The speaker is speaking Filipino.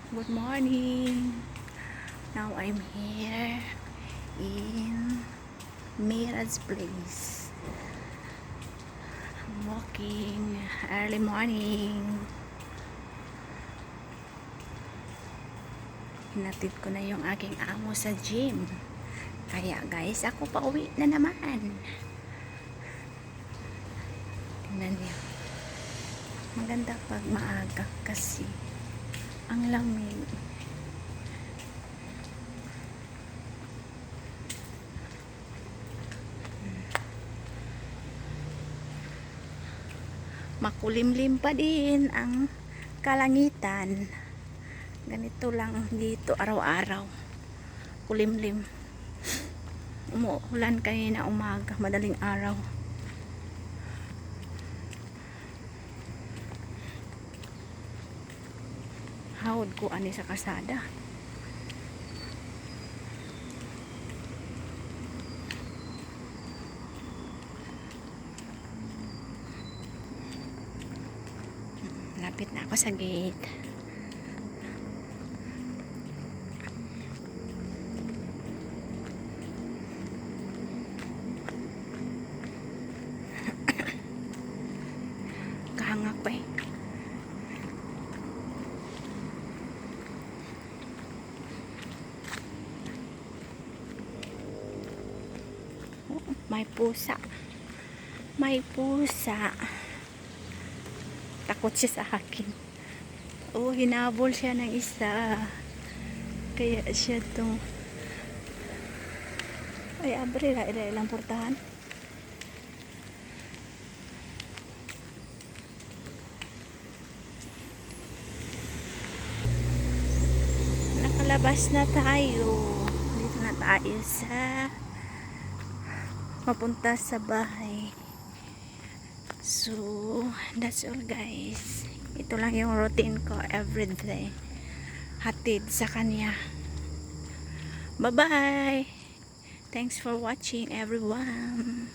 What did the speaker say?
Good morning. Now I'm here in Mira's place. I'm walking early morning. Hinatid ko na yung aking amo sa gym. Kaya guys, ako pa uwi na naman. Tingnan niyo. Maganda pag maaga kasi ang lamig. Makulimlim pa din ang kalangitan. Ganito lang dito araw-araw. Kulimlim. Umuulan kanina umaga, madaling araw. Hawd ko ani sa kasada. Lapit na ako sa gate. Kahangak pa eh. May pusa. May pusa. Takot siya sa akin. Oh, hinabol siya ng isa. Kaya siya tong ay abre la ilang portahan. Nakalabas na tayo. Dito na tayo sa mapunta sa bahay. So, that's all guys. Ito lang yung routine ko everyday. Hatid sa kanya. Bye-bye! Thanks for watching everyone.